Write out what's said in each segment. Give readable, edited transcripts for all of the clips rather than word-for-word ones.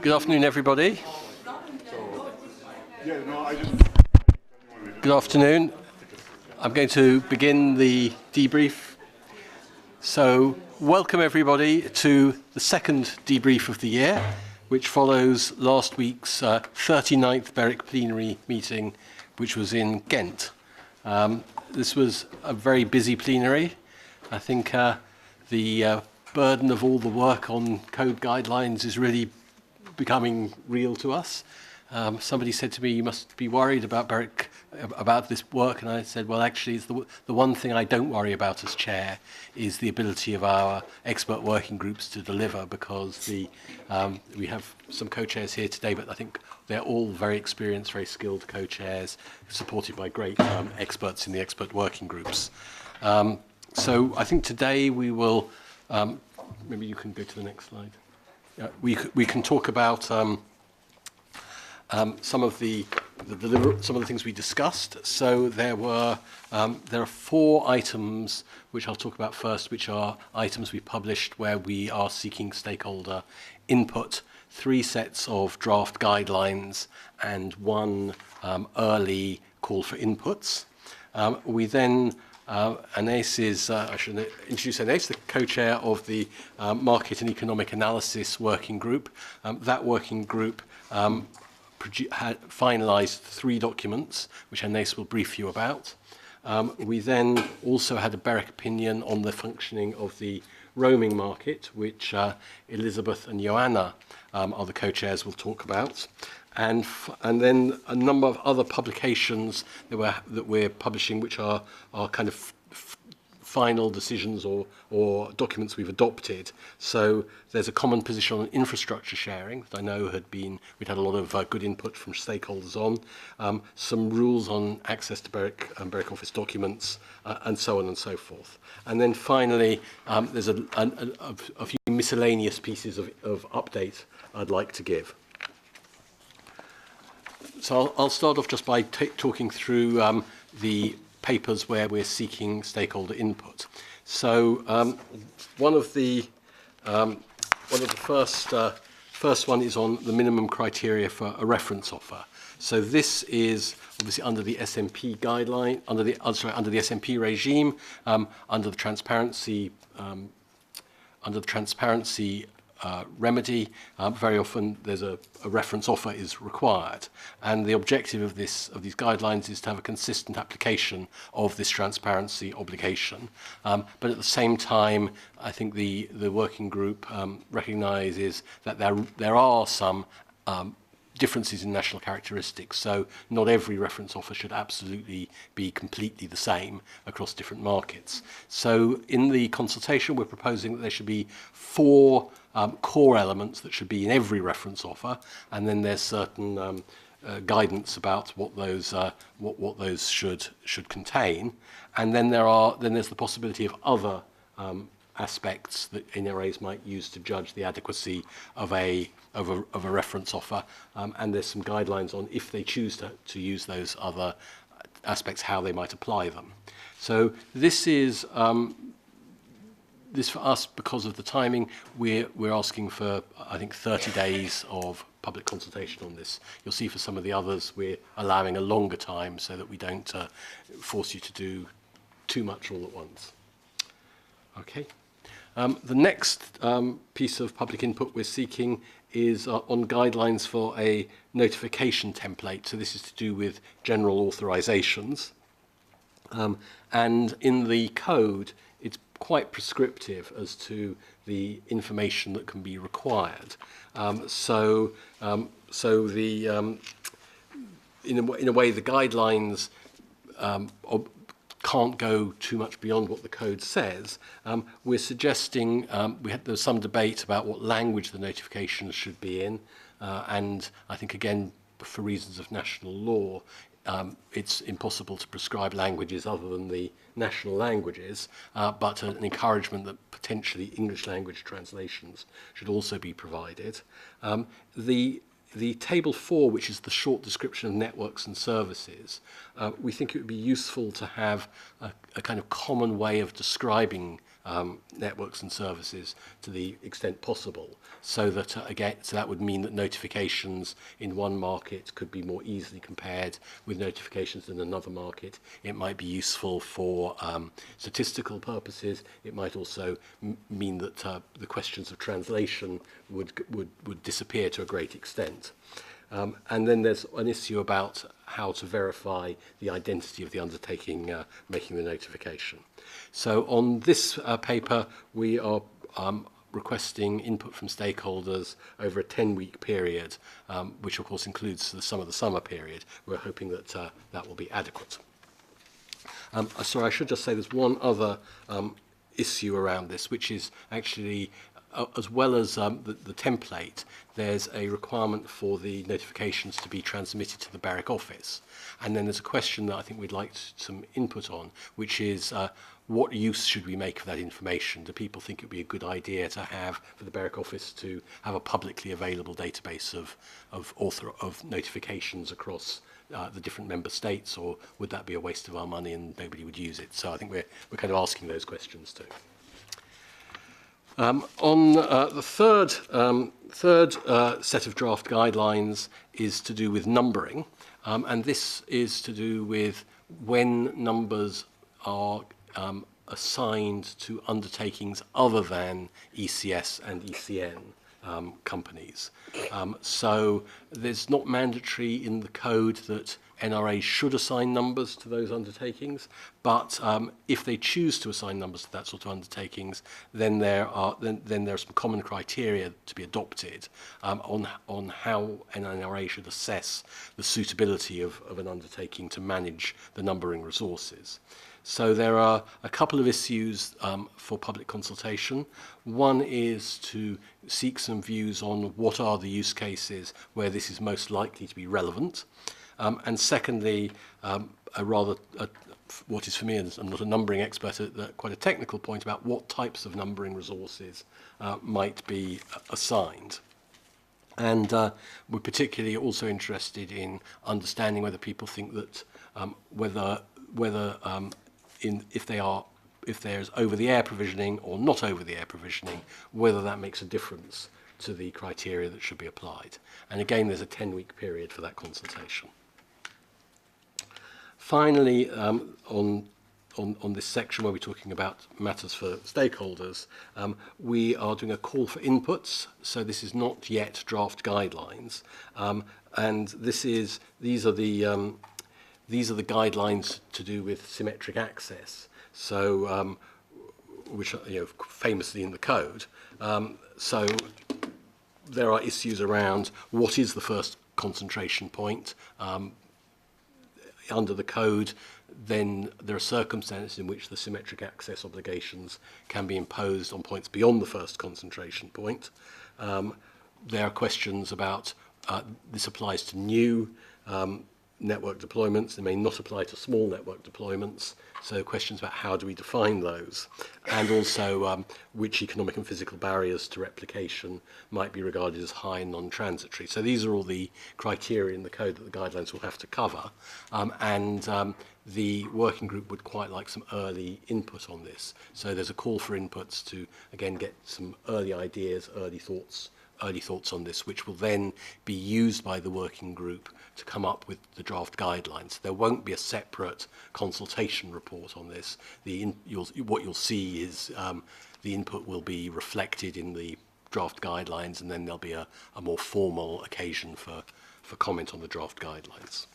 Good afternoon, everybody. Good afternoon. I'm going to begin the debrief. So, welcome everybody to the second debrief of the year, which follows last week's 39th BEREC plenary meeting, which was in Ghent. This was a very busy plenary. I think the burden of all the work on code guidelines is really becoming real to us. Somebody said to me, you must be worried about BEREC, about this work, and I said, well, actually, it's the one thing I don't worry about as chair is the ability of our expert working groups to deliver, because we have some co-chairs here today, but I think they're all very experienced, very skilled co-chairs, supported by great experts in the expert working groups. So I think today we will, maybe you can go to the next slide. We can talk about some of the things we discussed. So there are 4 items which I'll talk about first, which are items we published where we are seeking stakeholder input, 3 sets of draft guidelines, and 1 early call for inputs. We then Anais is, I should introduce Anais, the co-chair of the Market and Economic Analysis working group. That working group had finalised 3 documents, which Anais will brief you about. We then also had a BEREC opinion on the functioning of the roaming market, which Elizabeth and Joanna are the co-chairs will talk about. And then a number of other publications that we're publishing, which are kind of final decisions or documents we've adopted. So there's a common position on infrastructure sharing that I know we'd had a lot of good input from stakeholders on, some rules on access to BEREC and BEREC Office documents, and so on and so forth. And then finally, there's a few miscellaneous pieces of update I'd like to give. So I'll start off just by talking through the papers where we're seeking stakeholder input. So one of the first one is on the minimum criteria for a reference offer. So this is obviously under the SMP guideline, under the SMP regime, under the transparency remedy. Very often there's a reference offer is required, and the objective of these guidelines is to have a consistent application of this transparency obligation. But at the same time, I think the working group recognises that there are some differences in national characteristics, so not every reference offer should absolutely be completely the same across different markets. So in the consultation, we're proposing that there should be 4 core elements that should be in every reference offer, and then there's certain guidance about what those should contain, and then there's the possibility of other aspects that NRAs might use to judge the adequacy of a reference offer, and there's some guidelines on if they choose to use those other aspects, how they might apply them. So this is this for us, because of the timing, we're asking for, I think, 30 days of public consultation on this. You'll see for some of the others we're allowing a longer time so that we don't force you to do too much all at once. Okay. The next piece of public input we're seeking is on guidelines for a notification template. So this is to do with general authorizations. And in the code, it's quite prescriptive as to the information that can be required. In a way, the guidelines can't go too much beyond what the code says. We're suggesting, there was some debate about what language the notifications should be in, and I think, again, for reasons of national law, it's impossible to prescribe languages other than the national languages, but an encouragement that potentially English language translations should also be provided. The table 4, which is the short description of networks and services, we think it would be useful to have a kind of common way of describing networks and services to the extent possible, so that so that would mean that notifications in one market could be more easily compared with notifications in another market. It might be useful for statistical purposes. It might also mean that the questions of translation would disappear to a great extent. And then there's an issue about how to verify the identity of the undertaking making the notification. So on this paper, we are requesting input from stakeholders over a 10-week period, which of course includes some of the summer period. We're hoping that that will be adequate. Sorry, I should just say there's one other issue around this, which is actually, as well as the template, there's a requirement for the notifications to be transmitted to the BEREC office. And then there's a question that I think we'd like some input on, which is what use should we make of that information? Do people think it would be a good idea to have, for the BEREC office to have a publicly available database of notifications across the different member states, or would that be a waste of our money and nobody would use it? So I think we're kind of asking those questions too. On the third set of draft guidelines is to do with numbering, and this is to do with when numbers are assigned to undertakings other than ECS and ECN companies. So there's not mandatory in the code that NRAs should assign numbers to those undertakings, but if they choose to assign numbers to that sort of undertakings, then there are some common criteria to be adopted on how an NRA should assess the suitability of an undertaking to manage the numbering resources. So there are a couple of issues for public consultation. One is to seek some views on what are the use cases where this is most likely to be relevant. And secondly, what is for me, and I'm not a numbering expert, quite a technical point about what types of numbering resources might be assigned. And we're particularly also interested in understanding whether people think that if there's over-the-air provisioning or not over-the-air provisioning, whether that makes a difference to the criteria that should be applied. And again, there's a 10-week period for that consultation. Finally, on this section where we're talking about matters for stakeholders, we are doing a call for inputs. So this is not yet draft guidelines, and these are the guidelines to do with symmetric access. So which are famously in the code. So there are issues around what is the first concentration point. Under the code, then there are circumstances in which the symmetric access obligations can be imposed on points beyond the first concentration point. There are questions about this applies to new network deployments. It may not apply to small network deployments. So questions about how do we define those, and also which economic and physical barriers to replication might be regarded as high and non-transitory. So these are all the criteria in the code that the guidelines will have to cover, and the working group would quite like some early input on this. So there's a call for inputs to, again, get some early ideas, early thoughts on this, which will then be used by the working group to come up with the draft guidelines. There won't be a separate consultation report on this. What you'll see is the input will be reflected in the draft guidelines, and then there'll be a more formal occasion for comment on the draft guidelines.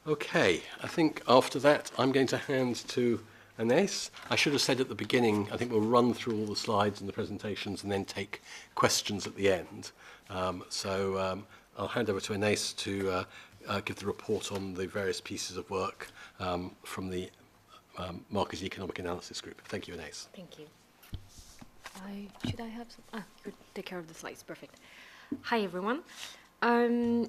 Okay, I think after that I'm going to hand to Ines. I should have said at the beginning, I think we'll run through all the slides and the presentations and then take questions at the end. I'll hand over to Ines to give the report on the various pieces of work from the Markets Economic Analysis group. Thank you, Ines. Thank you. Should I have some? You take care of the slides. Perfect. Hi, everyone.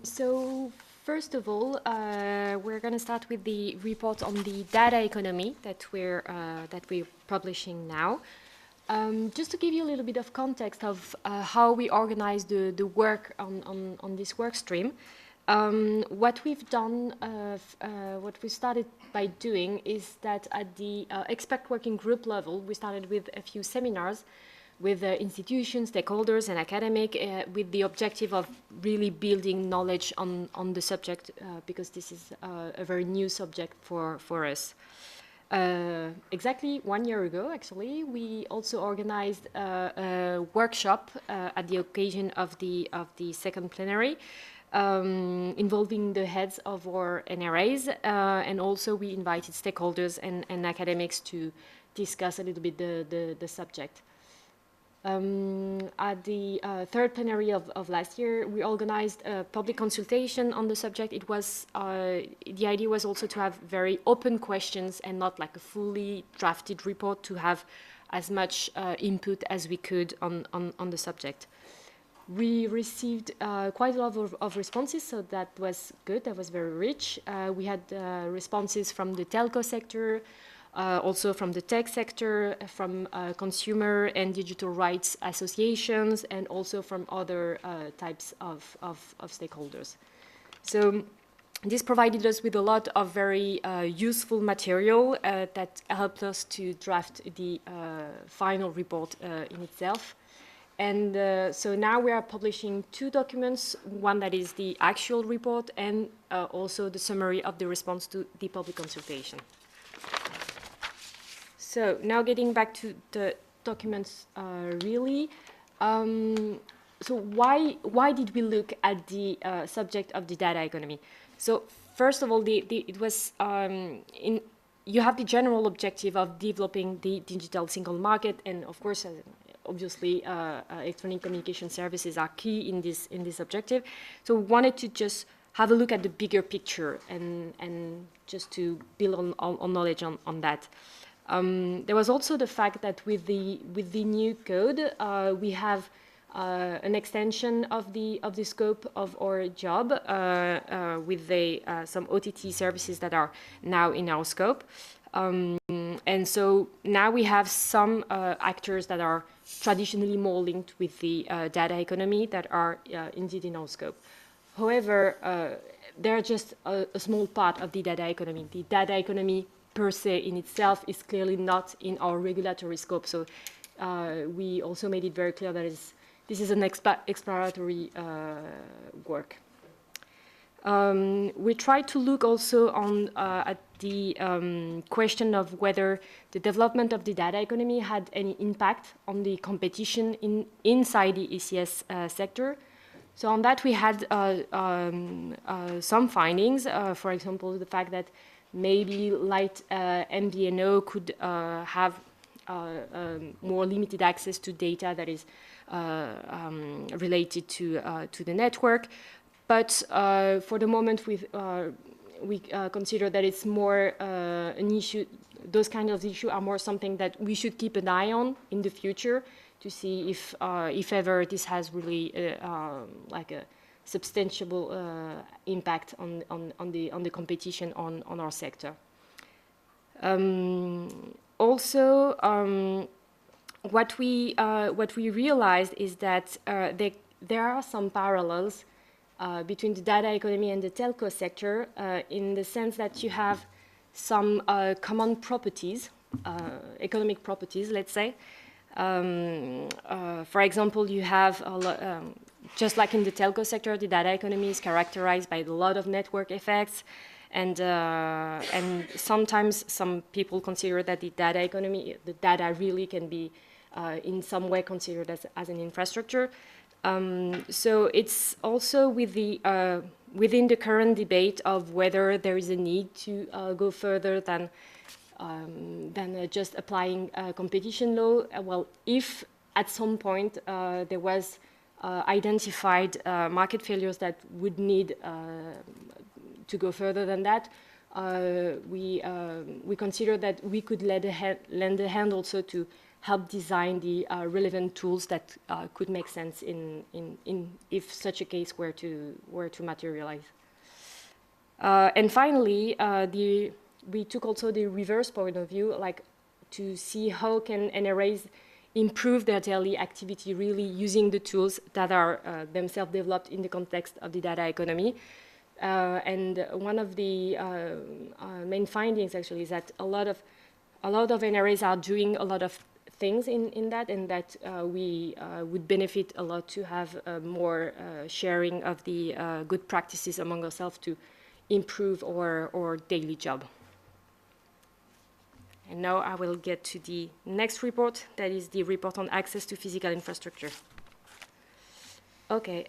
So first of all, we're going to start with the report on the data economy that we're publishing now. Just to give you a little bit of context of how we organize the work on this work stream. What we've done, what we started by doing is that at the expert working group level, we started with a few seminars with institutions, stakeholders, and academic, with the objective of really building knowledge on the subject, because this is a very new subject for us. Exactly 1 year ago, actually, we also organized a workshop at the occasion of the second plenary, involving the heads of our NRAs, and also we invited stakeholders and academics to discuss a little bit the subject. At the third plenary of last year, we organized a public consultation on the subject. It was the idea was also to have very open questions and not like a fully drafted report, to have as much input as we could on the subject. We received quite a lot of responses, so that was good. That was very rich. We had responses from the telco sector, also from the tech sector, from consumer and digital rights associations, and also from other types of stakeholders. So this provided us with a lot of very useful material that helped us to draft the final report in itself. And so now we are publishing 2 documents, one that is the actual report and also the summary of the response to the public consultation. So now getting back to the documents really. So why did we look at the subject of the data economy? So first of all, it was you have the general objective of developing the digital single market, and of course, obviously, electronic communication services are key in this objective. So we wanted to just have a look at the bigger picture and just to build on knowledge on that. There was also the fact that with the new code, we have an extension of the scope of our job with some OTT services that are now in our scope. And so now we have some actors that are traditionally more linked with the data economy that are indeed in our scope. However, they're just a small part of the data economy. The data economy per se in itself is clearly not in our regulatory scope. So we also made it very clear that this is an exploratory work. We tried to look also at the question of whether the development of the data economy had any impact on the competition inside the ECS sector. So on that we had some findings, for example, the fact that maybe light MVNO could have more limited access to data that is related to the network. But for the moment, we consider that it's more an issue. Those kind of issues are more something that we should keep an eye on in the future to see if ever this has really like a substantial impact on the competition on our sector. Also, what we realized is that there are some parallels between the data economy and the telco sector, in the sense that you have some common properties, economic properties, let's say. For example, you have, just like in the telco sector, the data economy is characterized by a lot of network effects, and sometimes some people consider that the data economy, the data really can be in some way considered as an infrastructure. So it's also with within the current debate of whether there is a need to go further than just applying competition law. Well, if at some point there was identified market failures that would need to go further than that, we consider that we could lend a hand also to help design the relevant tools that could make sense in if such a case were to materialize. And finally, we took also the reverse point of view, like to see how can NRAs improve their daily activity, really using the tools that are themselves developed in the context of the data economy. And one of the main findings actually is that a lot of NRAs are doing a lot of things in that, and that we would benefit a lot to have more sharing of the good practices among ourselves to improve our daily job. And now I will get to the next report, that is the report on access to physical infrastructure. Okay,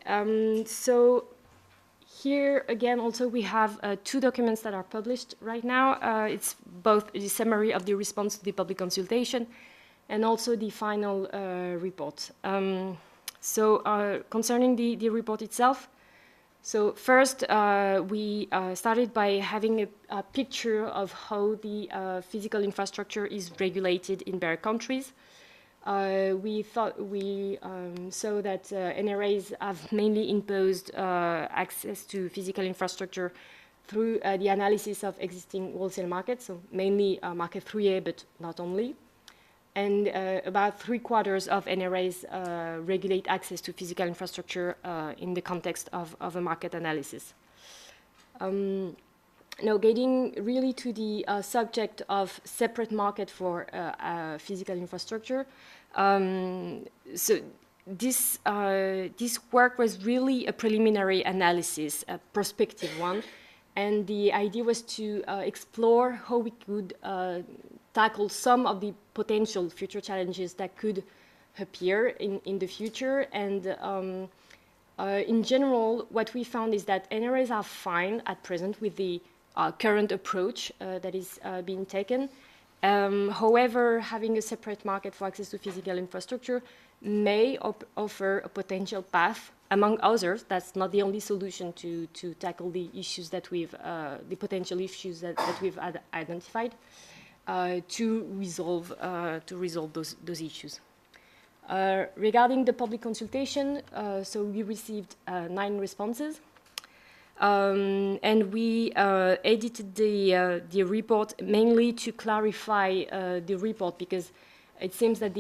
so here again also we have two documents that are published right now. It's both the summary of the response to the public consultation and also the final report. Concerning the report itself, so first we started by having a picture of how the physical infrastructure is regulated in BEREC countries. We saw that NRAs have mainly imposed access to physical infrastructure through the analysis of existing wholesale markets, so mainly market 3A, but not only. And about 3/4 of NRAs regulate access to physical infrastructure in the context of a market analysis. Now, getting really to the subject of separate market for physical infrastructure, so this work was really a preliminary analysis, a prospective one, and the idea was to explore how we could tackle some of the potential future challenges that could appear in the future. And in general, what we found is that NRAs are fine at present with the current approach that is being taken. However, having a separate market for access to physical infrastructure may offer a potential path, among others. That's not the only solution to tackle the issues that the potential issues that we've identified, to resolve those issues. Regarding the public consultation, so we received 9 responses. And we edited the report mainly to clarify the report, because it seems that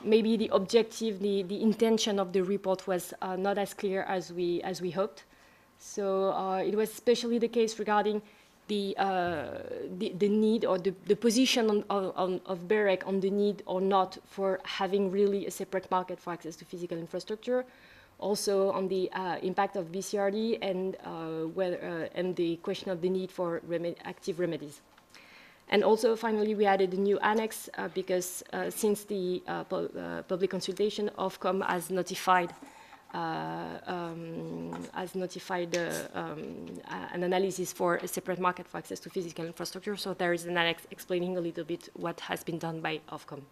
maybe the objective, the intention of the report was not as clear as we hoped. So it was especially the case regarding the need, or the position of BEREC on the need or not for having really a separate market for access to physical infrastructure. Also on the impact of BCRD and and the question of the need for active remedies. And also, finally, we added a new annex because since the public consultation, Ofcom has notified an analysis for a separate market for access to physical infrastructure. So there is an annex explaining a little bit what has been done by Ofcom.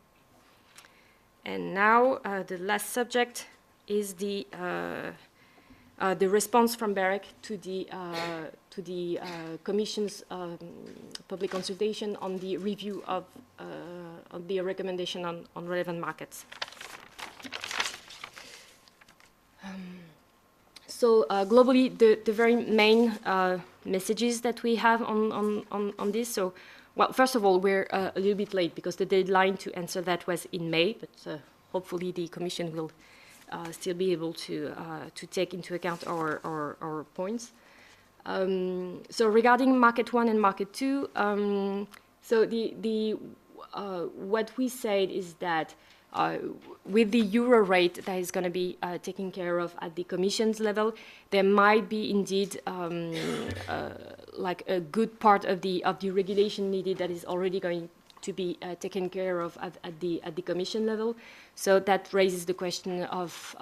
And now the last subject is the response from BEREC to the Commission's public consultation on the review of the recommendation on relevant markets. So globally, the very main messages that we have on this. So, well, first of all, we're a little bit late because the deadline to answer that was in May, but hopefully the Commission will still be able to take into account our points. So regarding Market 1 and Market 2, so what we said is that with the euro rate that is going to be taken care of at the Commission's level, there might be indeed like a good part of the regulation needed that is already going to be taken care of at the Commission level. So that raises the question of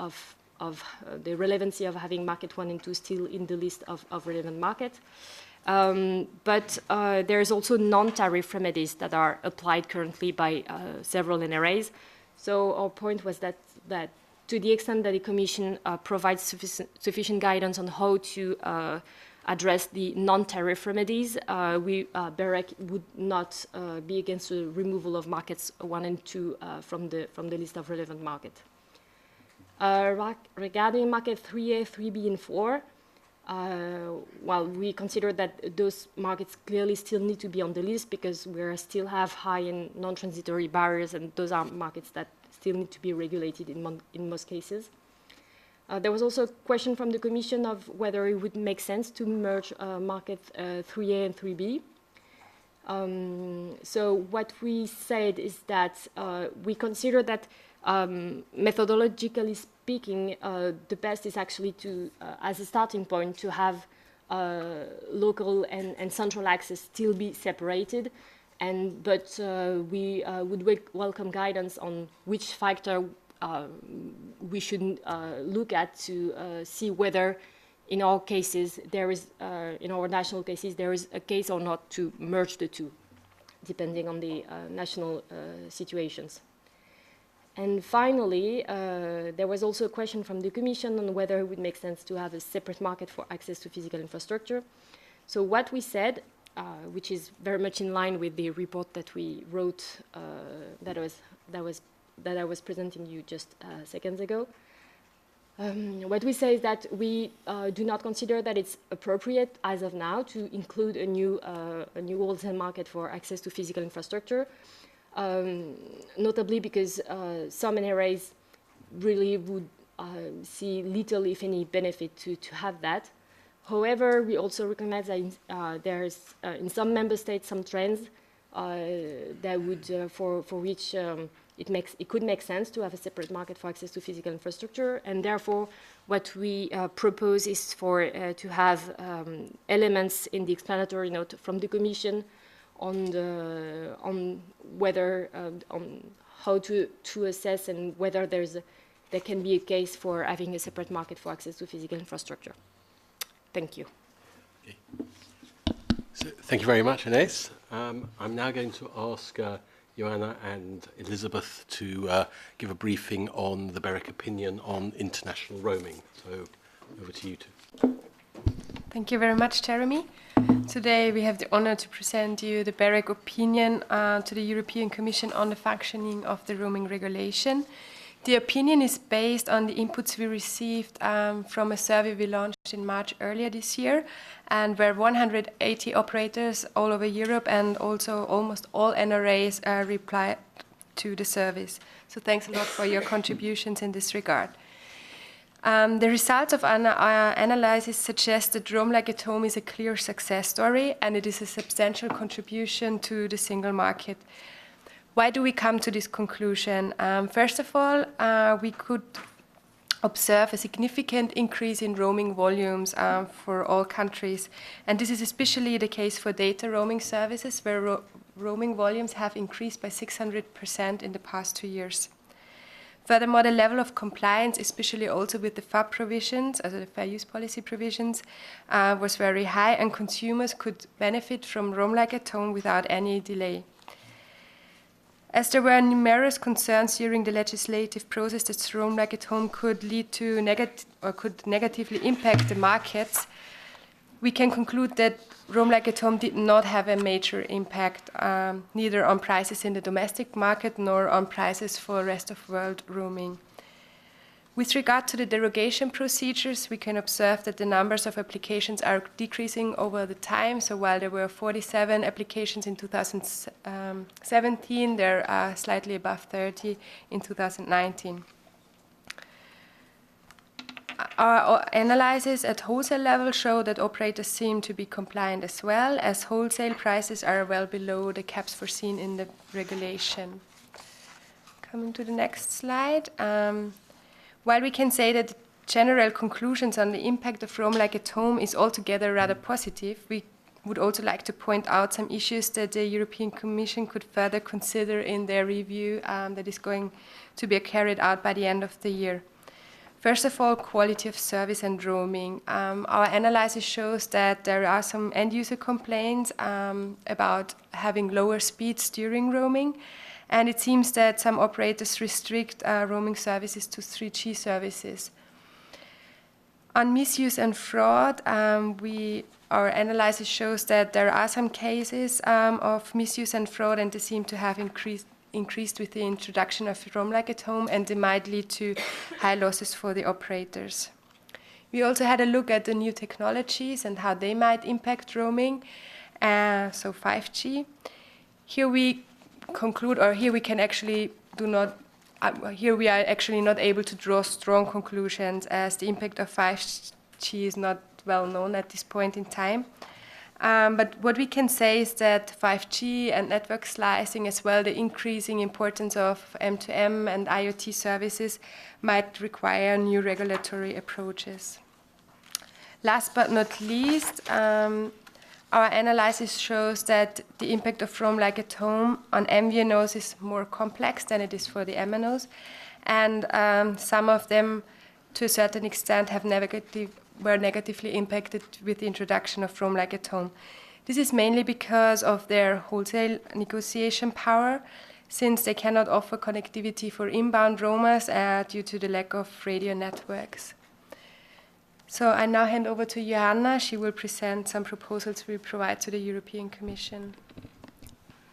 the relevancy of having Market 1 and 2 still in the list of relevant markets. But there's also non-tariff remedies that are applied currently by several NRAs. So our point was that to the extent that the Commission provides sufficient guidance on how to address the non-tariff remedies, BEREC would not be against the removal of markets 1 and 2 from the list of relevant markets. Regarding market 3A, 3B, and 4, well, we consider that those markets clearly still need to be on the list because we still have high and non-transitory barriers, and those are markets that still need to be regulated in most cases. There was also a question from the Commission of whether it would make sense to merge market 3A and 3B. So what we said is that we consider that methodologically speaking, the best is actually to, as a starting point, to have local and central access still be separated, but we would welcome guidance on which factor we should look at to see whether in our cases there is, in our national cases, there is a case or not to merge the two, depending on the national situations. And finally, there was also a question from the Commission on whether it would make sense to have a separate market for access to physical infrastructure. So what we said, which is very much in line with the report that we wrote that I was presenting you just seconds ago. What we say is that we do not consider that it's appropriate as of now to include a new wholesale market for access to physical infrastructure, notably because some NRAs really would see little, if any, benefit to have that. However, we also recognize that there's in some member states some trends that would, for which it could make sense to have a separate market for access to physical infrastructure, and therefore what we propose is to have elements in the explanatory note from the Commission on whether on how to assess and whether there can be a case for having a separate market for access to physical infrastructure. Thank you. Okay. So, thank you very much, Ines. I'm now going to ask Joanna and Elizabeth to give a briefing on the BEREC opinion on international roaming. So over to you two. Thank you very much, Jeremy. Today we have the honor to present you the BEREC opinion to the European Commission on the functioning of the roaming regulation. The opinion is based on the inputs we received from a survey we launched in March earlier this year, and where 180 operators all over Europe and also almost all NRAs replied to the service. So thanks a lot for your contributions in this regard. The results of our analysis suggest that Roam Like at Home is a clear success story, and it is a substantial contribution to the single market. Why do we come to this conclusion? First of all, we could observe a significant increase in roaming volumes for all countries, and this is especially the case for data roaming services, where roaming volumes have increased by 600% in the past 2 years. Furthermore, the level of compliance, especially also with the FAB provisions, also the Fair Use Policy provisions, was very high, and consumers could benefit from Roam Like at Home without any delay. As there were numerous concerns during the legislative process that Roam Like at Home could lead to negatively impact the markets, we can conclude that Roam Like at Home did not have a major impact, neither on prices in the domestic market nor on prices for rest of world roaming. With regard to the derogation procedures, we can observe that the numbers of applications are decreasing over the time. So while there were 47 applications in 2017, there are slightly above 30 in 2019. Our analysis at wholesale level show that operators seem to be compliant as well, as wholesale prices are well below the caps foreseen in the regulation. Coming to the next slide. While we can say that the general conclusions on the impact of Roam Like at Home is altogether rather positive, we would also like to point out some issues that the European Commission could further consider in their review that is going to be carried out by the end of the year. First of all, quality of service and roaming. Our analysis shows that there are some end-user complaints about having lower speeds during roaming, and it seems that some operators restrict roaming services to 3G services. On misuse and fraud, our analysis shows that there are some cases of misuse and fraud, and they seem to have increased with the introduction of Roam Like at Home, and they might lead to high losses for the operators. We also had a look at the new technologies and how they might impact roaming, so 5G. Here we conclude, or here we can actually do not here we are actually not able to draw strong conclusions as the impact of 5G is not well known at this point in time. But what we can say is that 5G and network slicing, as well the increasing importance of M2M and IoT services, might require new regulatory approaches. Last but not least, our analysis shows that the impact of Roam Like at Home on MVNOs is more complex than it is for the MNOs, and some of them, to a certain extent, were negatively impacted with the introduction of Roam Like at Home. This is mainly because of their wholesale negotiation power, since they cannot offer connectivity for inbound roamers due to the lack of radio networks. So I now hand over to Johanna. She will present some proposals we provide to the European Commission.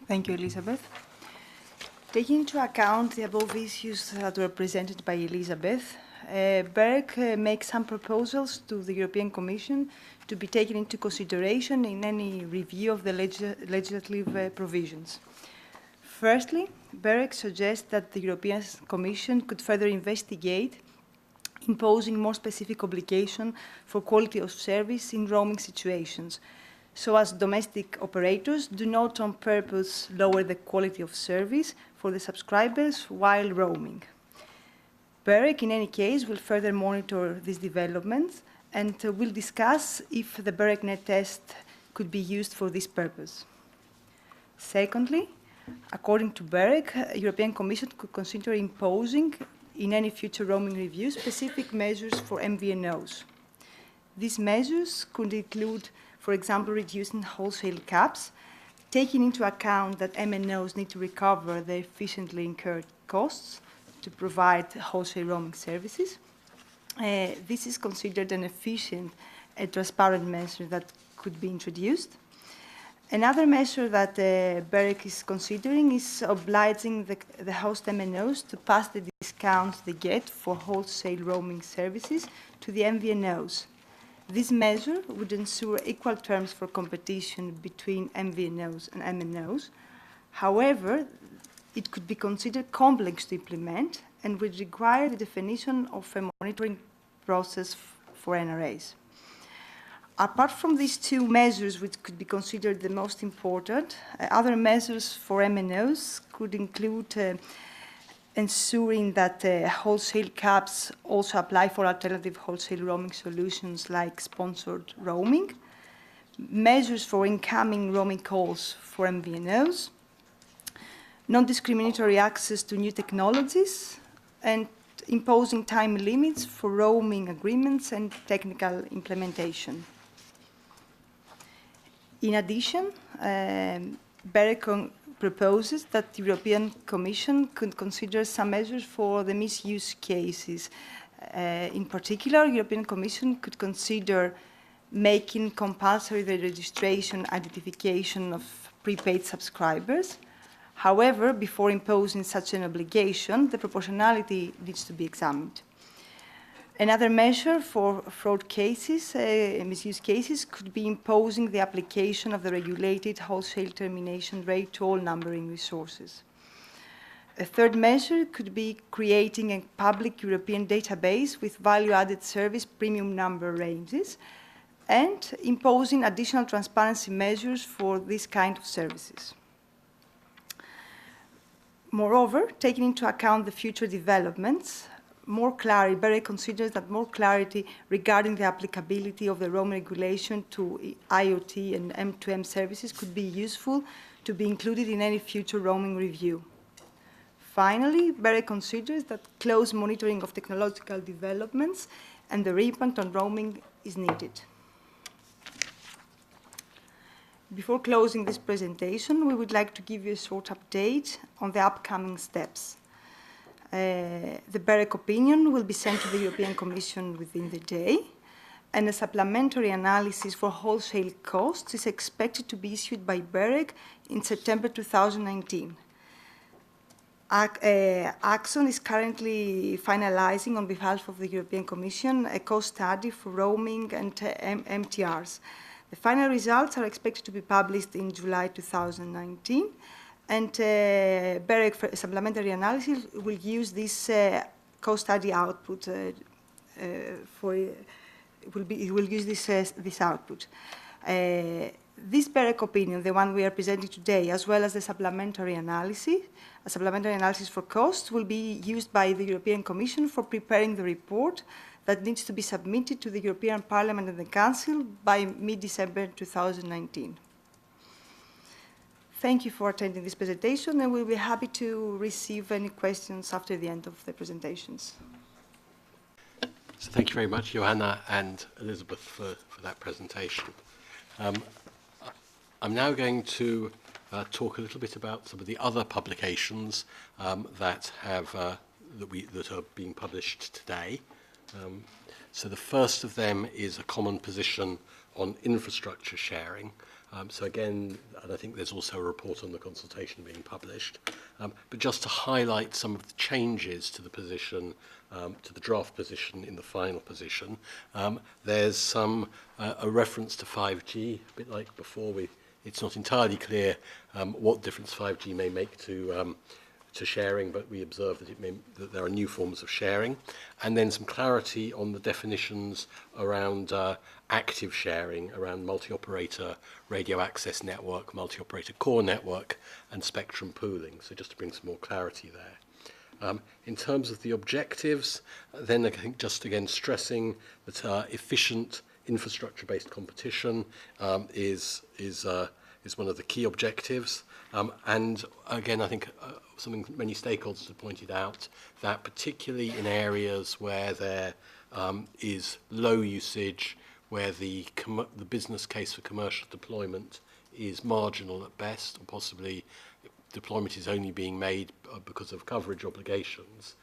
Thank you, Elizabeth. Taking into account the above issues that were presented by Elizabeth, BEREC makes some proposals to the European Commission to be taken into consideration in any review of the legislative provisions. Firstly, BEREC suggests that the European Commission could further investigate imposing more specific obligation for quality of service in roaming situations, so as domestic operators do not on purpose lower the quality of service for the subscribers while roaming. BEREC, in any case, will further monitor these developments and will discuss if the BEREC net test could be used for this purpose. Secondly, according to BEREC, the European Commission could consider imposing in any future roaming review specific measures for MVNOs. These measures could include, for example, reducing wholesale caps, taking into account that MNOs need to recover their efficiently incurred costs to provide wholesale roaming services. This is considered an efficient and transparent measure that could be introduced. Another measure that BEREC is considering is obliging the host MNOs to pass the discounts they get for wholesale roaming services to the MVNOs. This measure would ensure equal terms for competition between MVNOs and MNOs. However, it could be considered complex to implement and would require the definition of a monitoring process for NRAs. Apart from these two measures, which could be considered the most important, other measures for MNOs could include ensuring that wholesale caps also apply for alternative wholesale roaming solutions like sponsored roaming, measures for incoming roaming calls for MVNOs, non-discriminatory access to new technologies, and imposing time limits for roaming agreements and technical implementation. In addition, BEREC proposes that the European Commission could consider some measures for the misuse cases. In particular, the European Commission could consider making compulsory the registration identification of prepaid subscribers. However, before imposing such an obligation, the proportionality needs to be examined. Another measure for fraud cases, misuse cases, could be imposing the application of the regulated wholesale termination rate to all numbering resources. A third measure could be creating a public European database with value-added service premium number ranges and imposing additional transparency measures for this kind of services. Moreover, taking into account the future developments, BEREC considers that more clarity regarding the applicability of the roaming regulation to IoT and M2M services could be useful to be included in any future roaming review. Finally, BEREC considers that close monitoring of technological developments and their impact on roaming is needed. Before closing this presentation, we would like to give you a short update on the upcoming steps. The BEREC opinion will be sent to the European Commission within the day, and a supplementary analysis for wholesale costs is expected to be issued by BEREC in September 2019. Axon is currently finalizing, on behalf of the European Commission, a cost study for roaming and MTRs. The final results are expected to be published in July 2019, And BEREC for supplementary analysis will use this co-study output it will use this output. This BEREC opinion, the one we are presenting today, as well as the supplementary analysis, a supplementary analysis for costs, will be used by the European Commission for preparing the report that needs to be submitted to the European Parliament and the Council by mid-December 2019. Thank you for attending this presentation, and we'll be happy to receive any questions after the end of the presentations. So thank you very much, Johanna and Elizabeth, for that presentation. I'm now going to talk a little bit about some of the other publications that are being published today. So the first of them is a common position on infrastructure sharing. So again, and I think there's also a report on the consultation being published. But just to highlight some of the changes to the position, to the draft position in the final position, there's a reference to 5G, a bit like before. It's not entirely clear what difference 5G may make to sharing, but we observe that there are new forms of sharing, and then some clarity on the definitions around active sharing, around multi-operator radio access network, multi-operator core network, and spectrum pooling. So just to bring some more clarity there. In terms of the objectives, then I think just again stressing that efficient infrastructure-based competition is one of the key objectives. And again, I think something many stakeholders have pointed out, that particularly in areas where there is low usage, where the business case for commercial deployment is marginal at best, or possibly deployment is only being made because of coverage obligations,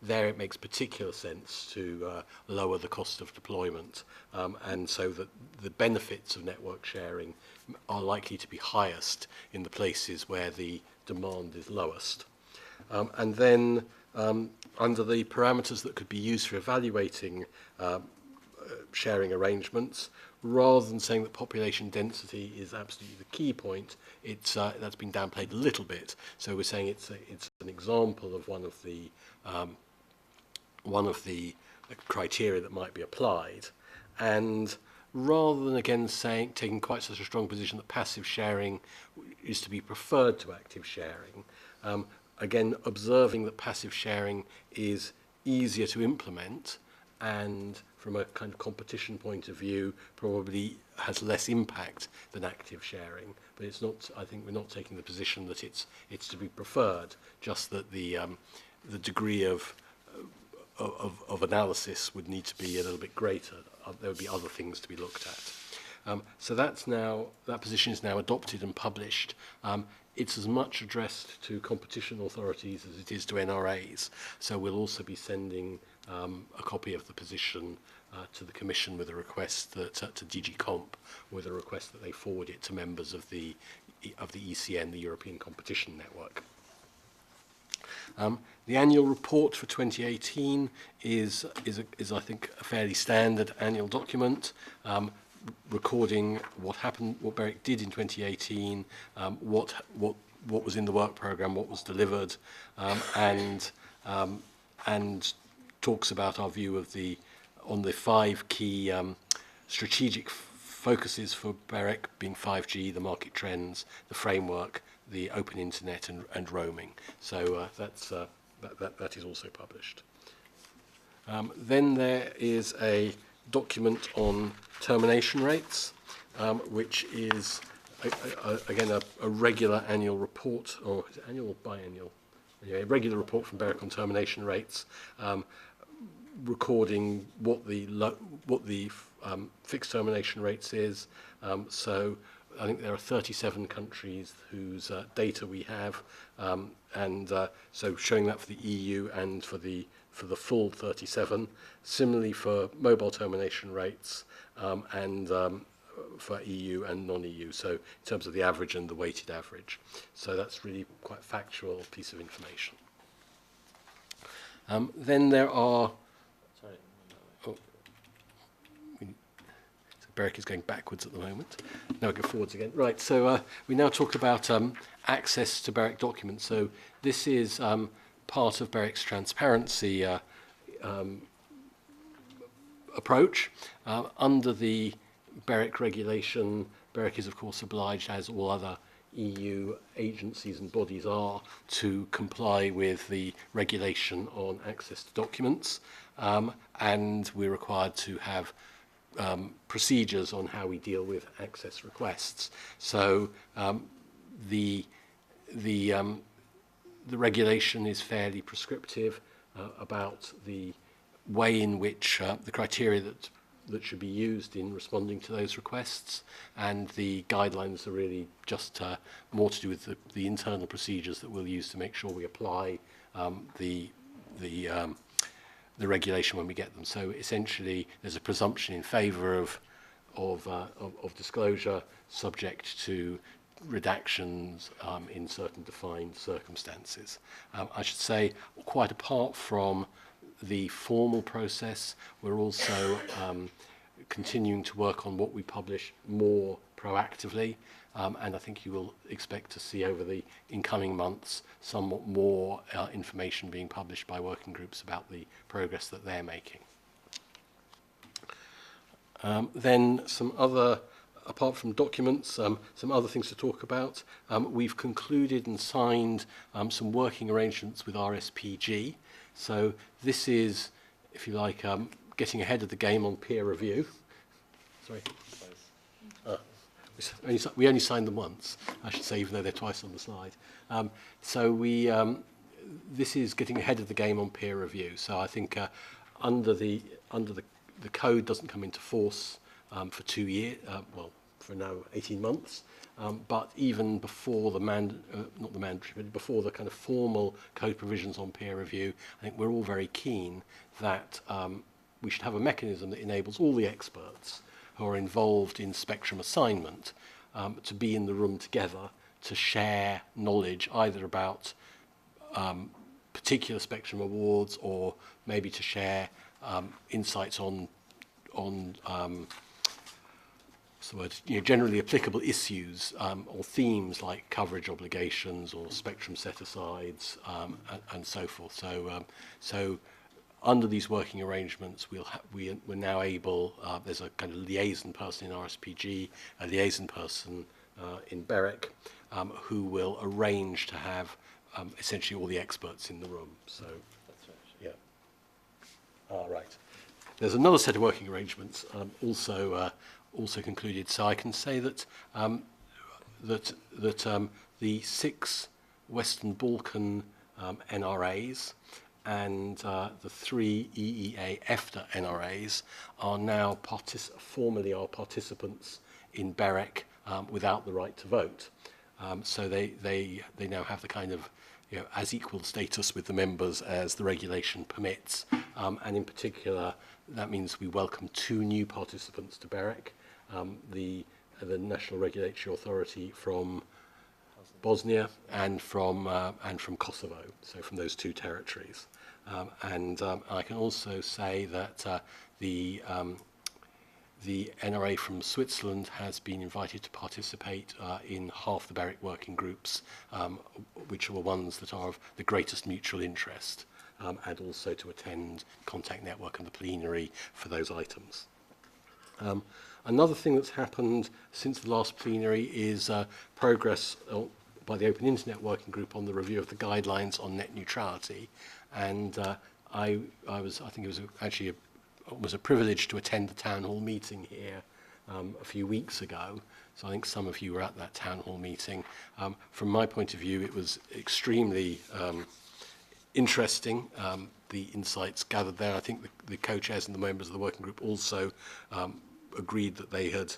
there it makes particular sense to lower the cost of deployment, and so that the benefits of network sharing are likely to be highest in the places where the demand is lowest. And then under the parameters that could be used for evaluating sharing arrangements, rather than saying that population density is absolutely the key point, that's been downplayed a little bit. So we're saying it's an example of one of the criteria that might be applied, and rather than again taking quite such a strong position that passive sharing is to be preferred to active sharing, again observing that passive sharing is easier to implement, and from a kind of competition point of view probably has less impact than active sharing. But it's not, I think we're not taking the position that it's to be preferred, just that the degree of analysis would need to be a little bit greater. There would be other things to be looked at. So that position is now adopted and published. It's as much addressed to competition authorities as it is to NRAs. So we'll also be sending a copy of the position to the Commission with a request to DG Comp, with a request that they forward it to members of the ECN, the European Competition Network. The annual report for 2018 is I think a fairly standard annual document, recording what happened, what BEREC did in 2018, what was in the work programme, what was delivered, and talks about our view of on the 5 key strategic focuses for BEREC, being 5G, the market trends, the framework, the open internet, and roaming. So that is also published. Then there is a document on termination rates, which is again a regular annual report, or is it annual or biannual? Yeah, a regular report from BEREC on termination rates, recording what the fixed termination rates is. So I think there are 37 countries whose data we have, and so showing that for the EU and for the full 37. Similarly for mobile termination rates, and for EU and non-EU, so in terms of the average and the weighted average. So that's really quite a factual piece of information. Then there are... Sorry. Oh, it's a BEREC is going backwards at the moment. Now I go forwards again. Right, so we now talk about access to BEREC documents. So this is part of BEREC's transparency approach. Under the BEREC regulation, BEREC is of course obliged, as all other EU agencies and bodies are, to comply with the regulation on access to documents, and we're required to have procedures on how we deal with access requests. So the regulation is fairly prescriptive about the way in which the criteria that should be used in responding to those requests, and the guidelines are really just more to do with the internal procedures that we'll use to make sure we apply the regulation when we get them. So essentially, there's a presumption in favour of disclosure, subject to redactions in certain defined circumstances. I should say, quite apart from the formal process, we're also continuing to work on what we publish more proactively, and I think you will expect to see over the incoming months somewhat more information being published by working groups about the progress that they're making. Then some other, apart from documents, some other things to talk about. We've concluded and signed some working arrangements with RSPG. So this is, if you like, getting ahead of the game on peer review. Sorry. We only signed them once, I should say, even though they're twice on the slide. So this is getting ahead of the game on peer review. So I think under the code doesn't come into force for 2 years, well, for now 18 months. But even before the not the mandatory, but before the kind of formal code provisions on peer review, I think we're all very keen that we should have a mechanism that enables all the experts who are involved in spectrum assignment to be in the room together to share knowledge either about particular spectrum awards, or maybe to share insights on generally applicable issues or themes like coverage obligations or spectrum set-asides and so forth. So under these working arrangements, we're now able, there's a kind of liaison person in RSPG, a liaison person in BEREC, who will arrange to have essentially all the experts in the room. So that's right. Yeah. Right. There's another set of working arrangements also concluded. So I can say that the 6 Western Balkan NRAs and the 3 EEA EFTA NRAs are now formally participants in BEREC without the right to vote. So they now have the kind of as equal status with the members as the regulation permits, and in particular that means we welcome 2 new participants to BEREC. The National Regulatory Authority from Bosnia and from Kosovo, so from those 2 territories. And I can also say that the NRA from Switzerland has been invited to participate in half the BEREC working groups, which are the ones that are of the greatest mutual interest, and also to attend Contact Network and the plenary for those items. Another thing that's happened since the last plenary is progress by the Open Internet Working Group on the review of the guidelines on net neutrality, and I think it was actually a privilege to attend the town hall meeting here a few weeks ago. So I think some of you were at that town hall meeting. From my point of view, it was extremely interesting, the insights gathered there. I think the co-chairs and the members of the working group also agreed that they had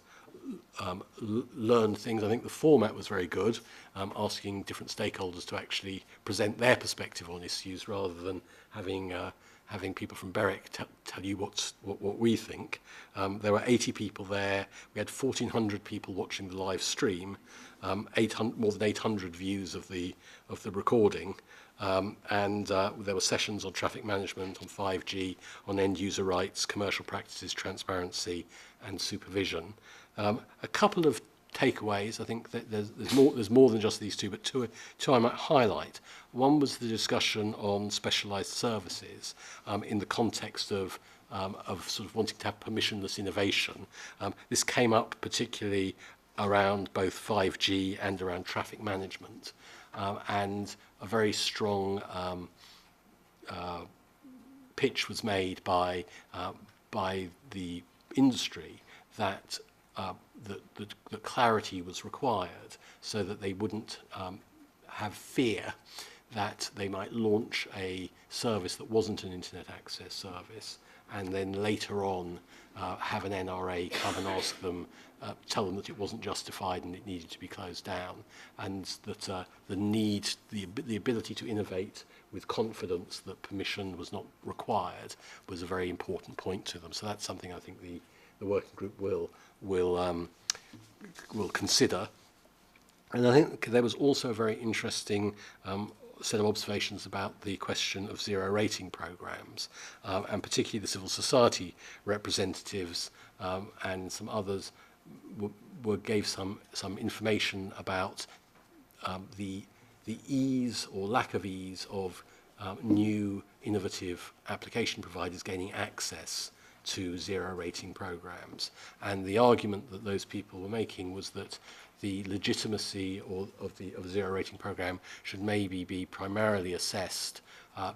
learned things. I think the format was very good, asking different stakeholders to actually present their perspective on issues rather than having having people from BEREC tell you what we think. There were 80 people there. We had 1,400 people watching the live stream, more than 800 views of the recording, and there were sessions on traffic management, on 5G, on end-user rights, commercial practices, transparency, and supervision. A couple of takeaways. I think that there's more than just these two, but two I might highlight. One was the discussion on specialised services in the context of sort of wanting to have permissionless innovation. This came up particularly around both 5G and around traffic management, and a very strong pitch was made by the industry that that clarity was required so that they wouldn't have fear that they might launch a service that wasn't an internet access service and then later on have an NRA come and ask them, tell them that it wasn't justified and it needed to be closed down, and that the ability to innovate with confidence that permission was not required was a very important point to them. So that's something I think the working group will consider. And I think there was also a very interesting set of observations about the question of zero rating programs, and particularly the civil society representatives and some others gave some information about the ease or lack of ease of new innovative application providers gaining access to zero rating programs. And the argument that those people were making was that the legitimacy of a zero rating program should maybe be primarily assessed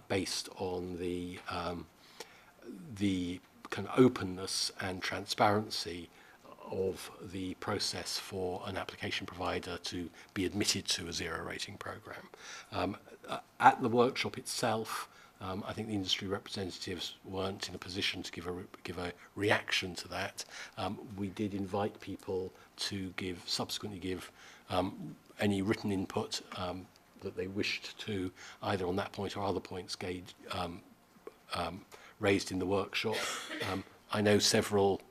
based on the kind of openness and transparency of the process for an application provider to be admitted to a zero rating program. At the workshop itself, I think the industry representatives weren't in a position to give a reaction to that. We did invite people to subsequently give any written input that they wished to, either on that point or other points raised in the workshop. I know several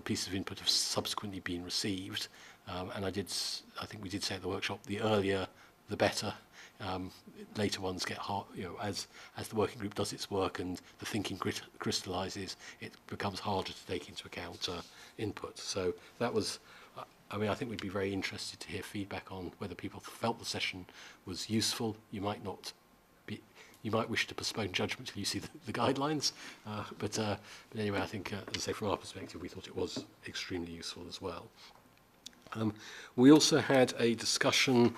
pieces of input have subsequently been received, and I think we did say at the workshop, the earlier the better. Later ones get hard, as the working group does its work and the thinking crystallises, it becomes harder to take into account input. So that was, I think we'd be very interested to hear feedback on whether people felt the session was useful. You might wish to postpone judgment till you see the guidelines, but anyway, I think, as I say, from our perspective, we thought it was extremely useful as well. We also had a discussion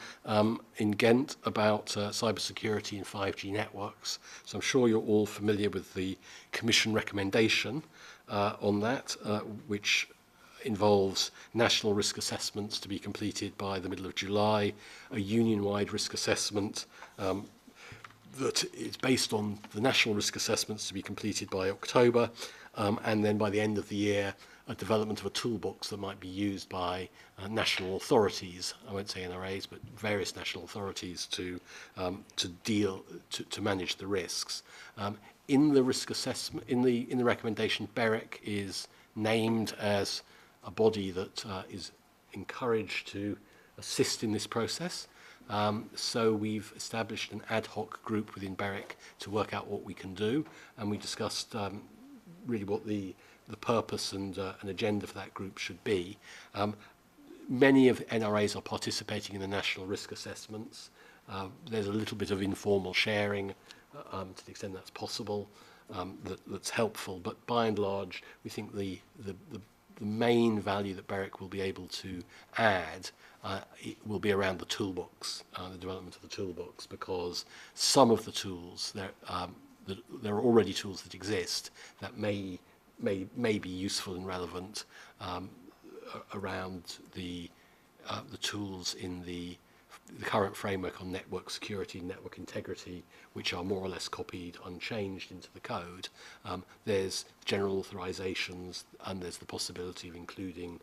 in Ghent about cybersecurity and 5G networks. So I'm sure you're all familiar with the Commission recommendation on that, which involves national risk assessments to be completed by the middle of July, a union-wide risk assessment that is based on the national risk assessments to be completed by October, and then by the end of the year, a development of a toolbox that might be used by national authorities, I won't say NRAs, but various national authorities to manage the risks. In the risk assessment, in the recommendation, BEREC is named as a body that is encouraged to assist in this process. So we've established an ad hoc group within BEREC to work out what we can do, and we discussed really what the purpose and an agenda for that group should be. Many of the NRAs are participating in the national risk assessments. There's a little bit of informal sharing to the extent that's possible, that's helpful, but by and large we think the main value that BEREC will be able to add it will be around the toolbox, the development of the toolbox, because some of the tools, there are already tools that exist that may be useful and relevant around the tools in the current framework on network security and network integrity, which are more or less copied unchanged into the code. There's general authorizations, and there's the possibility of including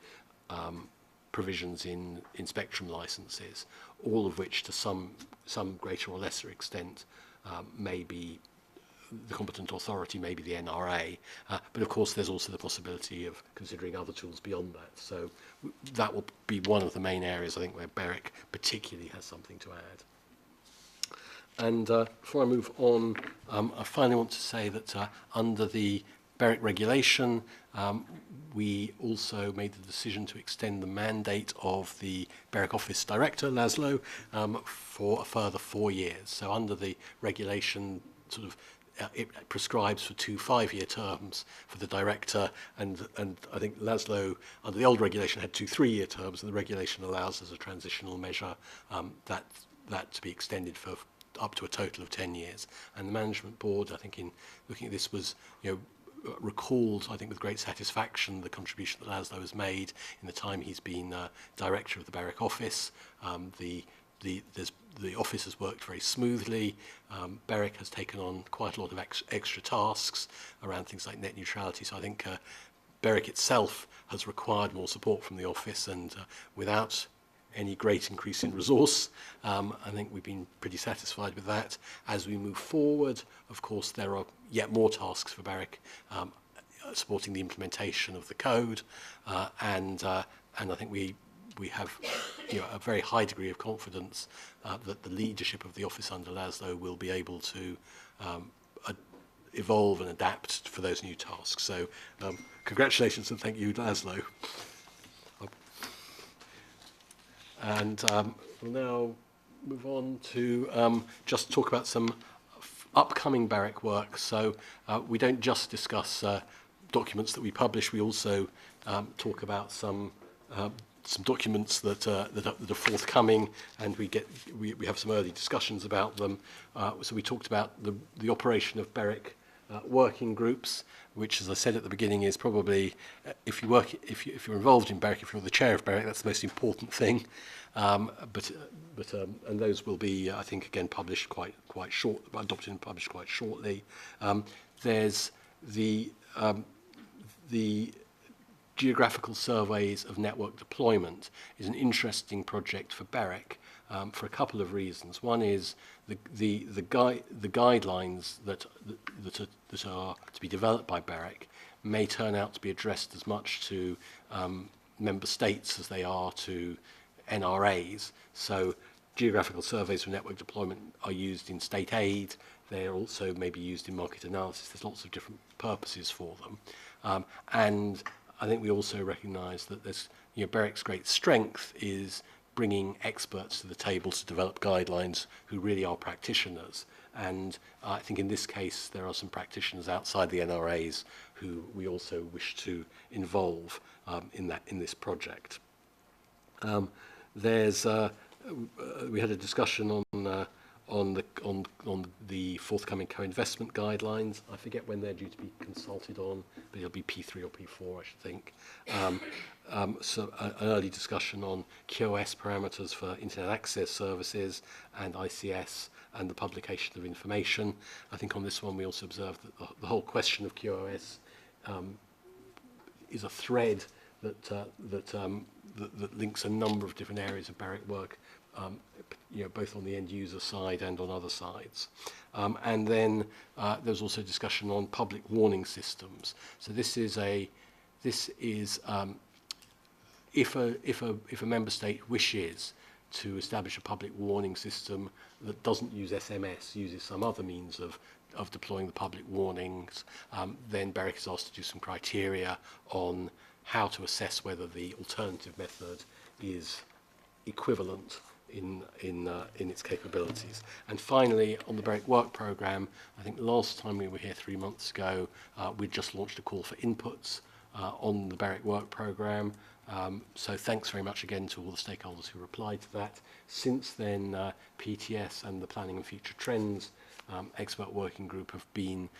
provisions in spectrum licenses, all of which to some greater or lesser extent may be the competent authority, maybe the NRA, but of course there's also the possibility of considering other tools beyond that. So that will be one of the main areas, I think, where BEREC particularly has something to add. And before I move on, I finally want to say that under the BEREC regulation, we also made the decision to extend the mandate of the BEREC Office Director, Laszlo, for a further 4 years. So under the regulation, sort of, it prescribes for 2 5-year terms for the director, and I think Laszlo, under the old regulation, had 2 3-year terms, and the regulation allows as a transitional measure that to be extended for up to a total of 10 years. And the management board, I think, in looking at this, was, recalled, I think, with great satisfaction the contribution that Laszlo has made in the time he's been director of the BEREC office. The office has worked very smoothly. BEREC has taken on quite a lot of extra tasks around things like net neutrality. So I think BEREC itself has required more support from the office, and without any great increase in resource, I think we've been pretty satisfied with that. As we move forward, of course, there are yet more tasks for BEREC, supporting the implementation of the code, and I think we have a very high degree of confidence that the leadership of the office under Laszlo will be able to evolve and adapt for those new tasks. So congratulations and thank you, Laszlo. And we'll now move on to just talk about some upcoming BEREC work. So we don't just discuss documents that we publish, we also talk about some documents that are forthcoming, and we have some early discussions about them. So we talked about the operation of BEREC working groups, which, as I said at the beginning, is probably if you're involved in BEREC, if you're the chair of BEREC, that's the most important thing. And those will be, I think, again published quite short, adopted and published quite shortly. There's the geographical surveys of network deployment is an interesting project for BEREC for a couple of reasons. One is the guidelines that are to be developed by BEREC may turn out to be addressed as much to member states as they are to NRAs. So geographical surveys for network deployment are used in state aid. They're also maybe used in market analysis. There's lots of different purposes for them. And I think we also recognise that there's, BEREC's great strength is bringing experts to the table to develop guidelines who really are practitioners. And I think in this case there are some practitioners outside the NRAs who we also wish to involve in this project. We had a discussion on the forthcoming co-investment guidelines. I forget when they're due to be consulted on, but it'll be P3 or P4, I should think. So an early discussion on QoS parameters for internet access services and ICS and the publication of information. I think on this one we also observed that the whole question of QoS is a thread that links a number of different areas of BEREC work, both on the end user side and on other sides. And then there's also discussion on public warning systems. So this is if a member state wishes to establish a public warning system that doesn't use SMS, uses some other means of deploying the public warnings, then BEREC is asked to do some criteria on how to assess whether the alternative method is equivalent in its capabilities. And finally, on the BEREC work programme, I think last time we were here 3 months ago, we'd just launched a call for inputs on the BEREC work programme. So thanks very much again to all the stakeholders who replied to that. Since then, PTS and the Planning and Future Trends expert working group have been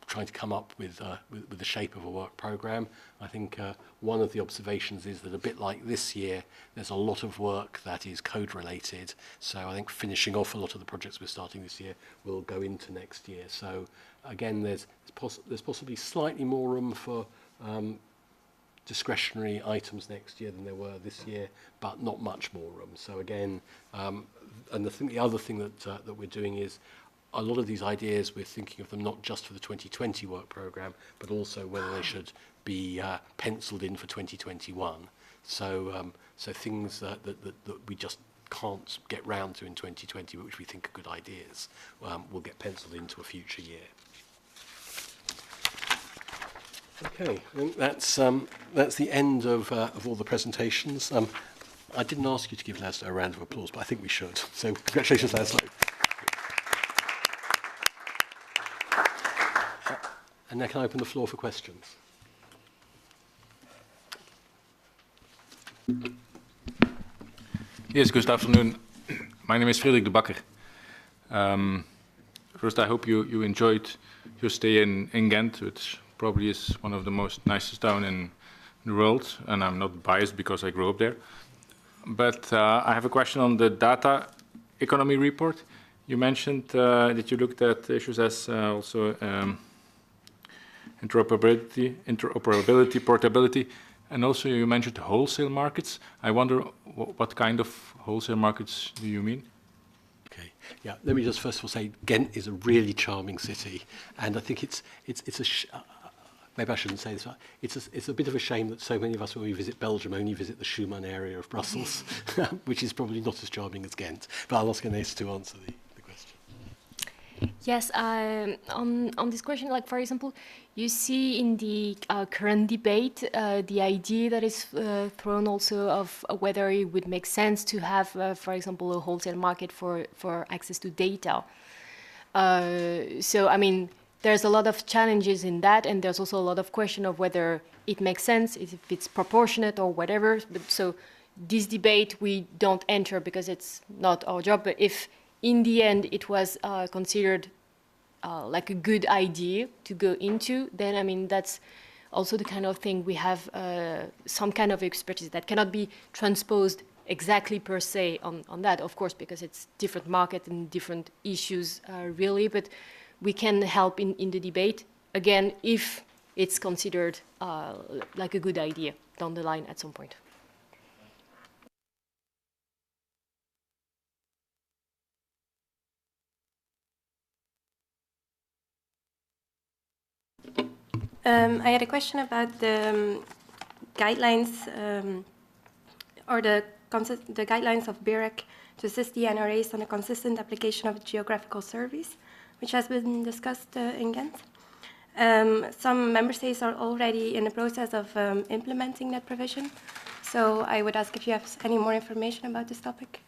trying to come up with the shape of a work programme. I think one of the observations is that a bit like this year, there's a lot of work that is code related. So I think finishing off a lot of the projects we're starting this year will go into next year. So again, there's possibly slightly more room for discretionary items next year than there were this year, but not much more room. So again, and the other thing that we're doing is a lot of these ideas, we're thinking of them not just for the 2020 work programme, but also whether they should be penciled in for 2021. So, so things that we just can't get round to in 2020, but which we think are good ideas, will get penciled into a future year. Okay, I think that's the end of all the presentations. I didn't ask you to give Laszlo a round of applause, but I think we should. So congratulations, Laszlo. And now can I open the floor for questions? Yes, good afternoon. My name is Frederik de Bakker. First, I hope you enjoyed your stay in Ghent, which probably is one of the most nicest towns in the world, and I'm not biased because I grew up there. But I have a question on the data economy report. You mentioned that you looked at issues as also interoperability, portability, and also you mentioned wholesale markets. I wonder what kind of wholesale markets do you mean? Okay, yeah. Let me just first of all say Ghent is a really charming city, and I think it's maybe I shouldn't say this. It's a bit of a shame that so many of us, when we visit Belgium, only visit the Schumann area of Brussels, which is probably not as charming as Ghent. But I'll ask Ines to answer the question. Yes, on this question, like for example, you see in the current debate the idea that is thrown also of whether it would make sense to have, for example, a wholesale market for access to data. So, I mean, there's a lot of challenges in that, and there's also a lot of question of whether it makes sense, if it's proportionate or whatever. So this debate we don't enter because it's not our job, but if in the end it was considered like a good idea to go into, then I mean that's also the kind of thing we have some kind of expertise that cannot be transposed exactly per se on that, of course, because it's different market and different issues really, but we can help in the debate, again, if it's considered like a good idea down the line at some point. I had a question about the guidelines or the guidelines of BEREC to assist the NRAs on a consistent application of geographical surveys, which has been discussed in Ghent. Some member states are already in the process of implementing that provision. So I would ask if you have any more information about this topic.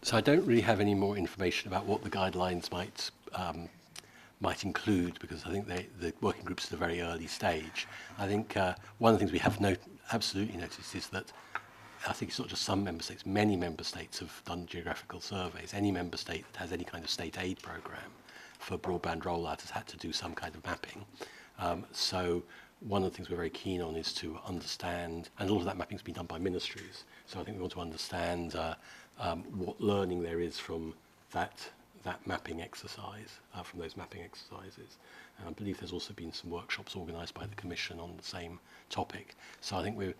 So I don't really have any more information about what the guidelines might include, because I think the working group's at a very early stage. I think one of the things we have absolutely noticed is that I think it's not just some member states, many member states have done geographical surveys. Any member state that has any kind of state aid program for broadband rollout has had to do some kind of mapping. So one of the things we're very keen on is to understand, and all of that mapping has been done by ministries, so I think we want to understand what learning there is from that mapping exercise, from those mapping exercises. And I believe there's also been some workshops organised by the Commission on the same topic. So I think we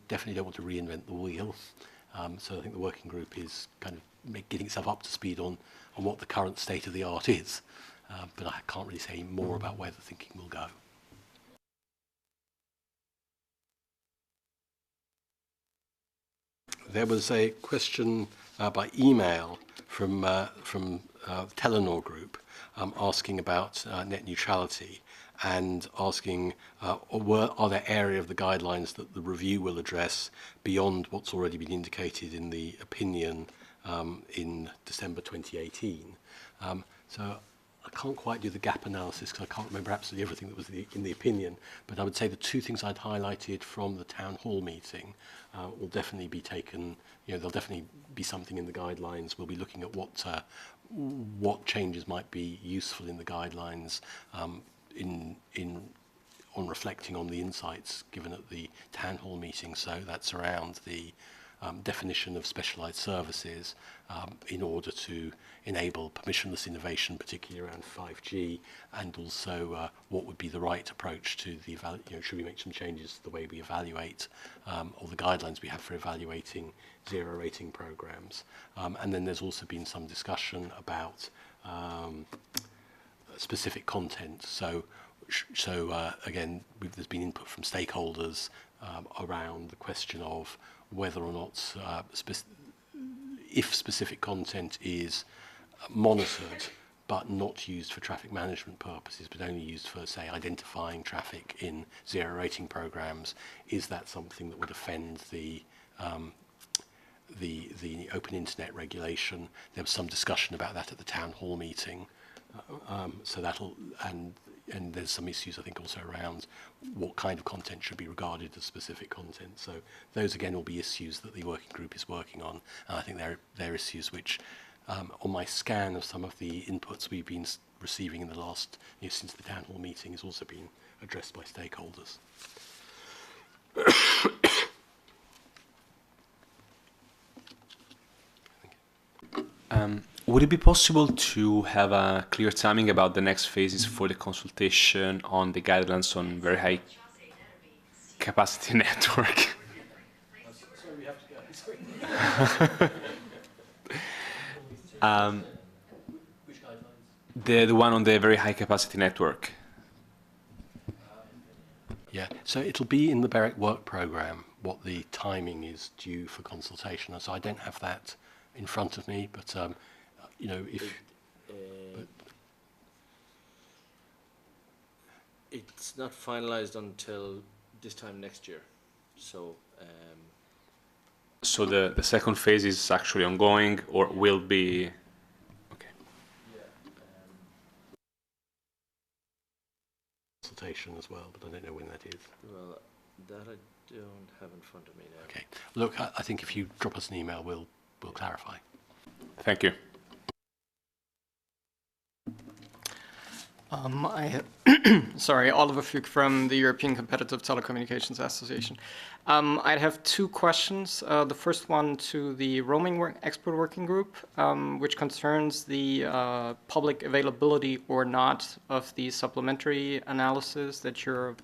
definitely don't want to reinvent the wheel. So I think the working group is kind of getting itself up to speed on what the current state of the art is. But I can't really say more about where the thinking will go. There was a question by email from Telenor Group asking about net neutrality and asking are there areas of the guidelines that the review will address beyond what's already been indicated in the opinion in December 2018. So I can't quite do the gap analysis because I can't remember absolutely everything that was in the opinion, but I would say the two things I'd highlighted from the town hall meeting will definitely be taken, there'll definitely be something in the guidelines. We'll be looking at what changes might be useful in the guidelines on reflecting on the insights given at the town hall meeting. So that's around the definition of specialized services in order to enable permissionless innovation, particularly around 5G, and also what would be the right approach to the should we make some changes to the way we evaluate or the guidelines we have for evaluating zero rating programs. And then there's also been some discussion about specific content. So again, there's been input from stakeholders around the question of whether or not if specific content is monitored but not used for traffic management purposes, but only used for, say, identifying traffic in zero rating programs, is that something that would offend the open internet regulation? There was some discussion about that at the town hall meeting. So that'll, and there's some issues I think also around what kind of content should be regarded as specific content. So those again will be issues that the working group is working on, and I think they're issues which, on my scan of some of the inputs we've been receiving in the last, since the town hall meeting, has also been addressed by stakeholders. Would it be possible to have a clear timing about the next phases for the consultation on the guidelines on very high capacity network? Sorry, we have to go. Sorry. Which guidelines? The one on the very high capacity network. Yeah, so it'll be in the BEREC work programme what the timing is due for consultation. So I don't have that in front of me, but it's not finalized until this time next year. So So the second phase is actually ongoing, or will be? Okay. Consultation as well, but I don't know when that is. well, that I don't have in front of me now. Okay, look, I think if you drop us an email, we'll clarify. Thank you. Sorry, Oliver Fuchs from the European Competitive Telecommunications Association. I'd have two questions. The first one to the roaming expert working group, which concerns the public availability or not of the supplementary analysis that you're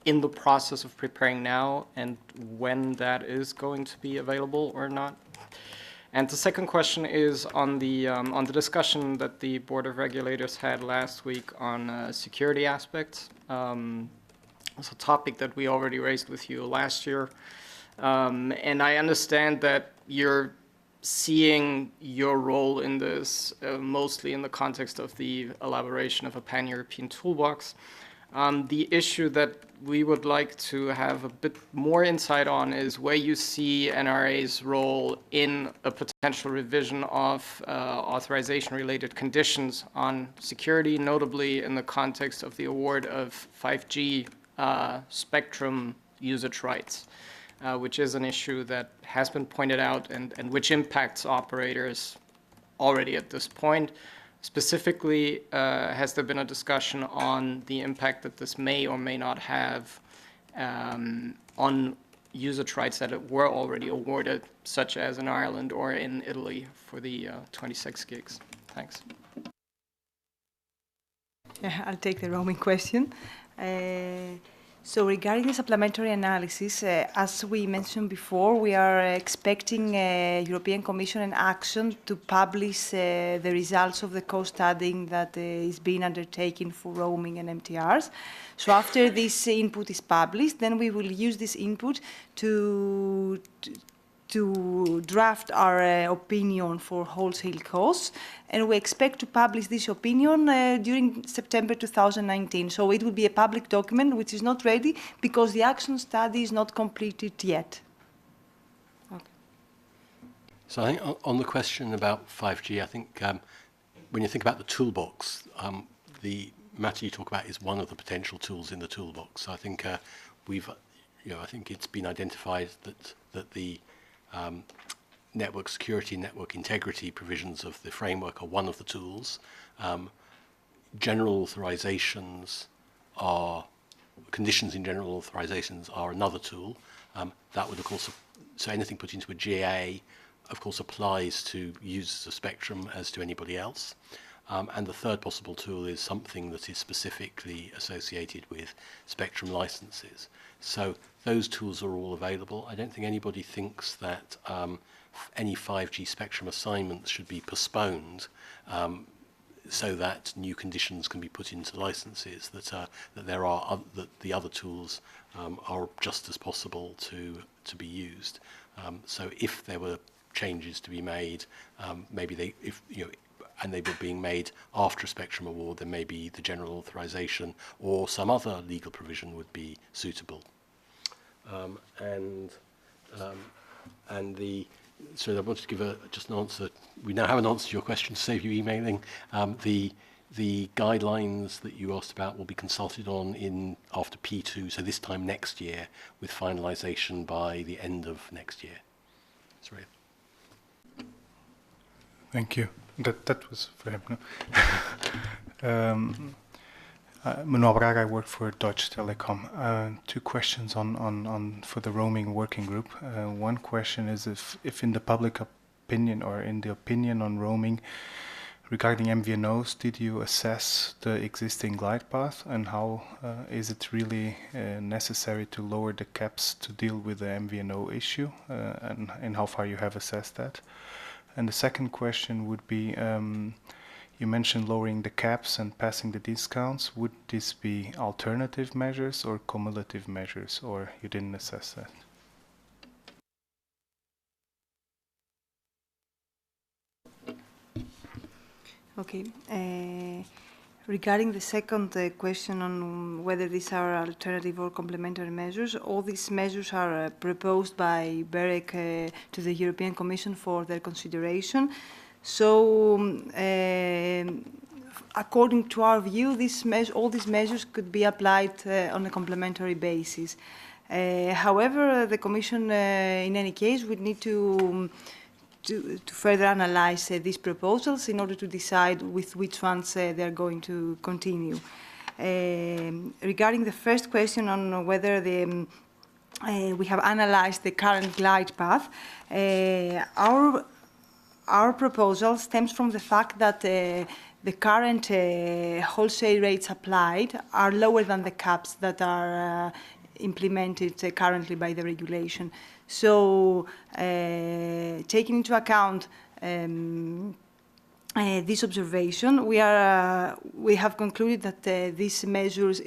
in the process of preparing now, and when that is going to be available or not. And the second question is on the discussion that the Board of Regulators had last week on security aspects. It's a topic that we already raised with you last year. And I understand that you're seeing your role in this mostly in the context of the elaboration of a pan-European toolbox. The issue that we would like to have a bit more insight on is where you see NRA's role in a potential revision of authorization-related conditions on security, notably in the context of the award of 5G spectrum usage rights, which is an issue that has been pointed out and which impacts operators already at this point. Specifically, has there been a discussion on the impact that this may or may not have on usage rights that were already awarded, such as in Ireland or in Italy for the 26 gigs? Thanks. Yeah, I'll take the roaming question. So regarding the supplementary analysis, as we mentioned before, we are expecting European Commission and Action to publish the results of the co-studying that is being undertaken for roaming and MTRs. So after this input is published, then we will use this input to draft our opinion for wholesale costs, and we expect to publish this opinion during September 2019. So it will be a public document which is not ready because the action study is not completed yet. Okay. So I think on the question about 5G, I think when you think about the toolbox, the matter you talk about is one of the potential tools in the toolbox. So I think I think it's been identified that the network security, network integrity provisions of the framework are one of the tools. General authorizations conditions in general authorizations are another tool. That would, of course, so anything put into a GA, of course, applies to users of spectrum as to anybody else. And the third possible tool is something that is specifically associated with spectrum licenses. So those tools are all available. I don't think anybody thinks that any 5G spectrum assignments should be postponed so that new conditions can be put into licenses. That that the other tools are just as possible to be used. So if there were changes to be made, maybe and they were being made after a spectrum award, then maybe the general authorization or some other legal provision would be suitable. So I wanted to give just an answer. We now have an answer to your question to save you emailing. The guidelines that you asked about will be consulted on after P2, so this time next year, with finalisation by the end of next year. Sorry. Thank you. That was for him. No? Manuel Barrack, I work for Deutsche Telekom. 2 questions for the roaming working group. One question is if in the public opinion or in the opinion on roaming regarding MVNOs, did you assess the existing glide path and how is it really necessary to lower the caps to deal with the MVNO issue and how far you have assessed that? And the second question would be, you mentioned lowering the caps and passing the discounts. Would this be alternative measures or cumulative measures, or you didn't assess that? Okay. Regarding the second question on whether these are alternative or complementary measures, all these measures are proposed by BEREC to the European Commission for their consideration. So, according to our view, all these measures could be applied on a complementary basis. However, the Commission, in any case, would need to further analyze these proposals in order to decide with which ones they are going to continue. Regarding the first question on whether we have analyzed the current glide path, our proposal stems from the fact that the current wholesale rates applied are lower than the caps that are implemented currently by the regulation. So, taking into account this observation, we have concluded that this measure is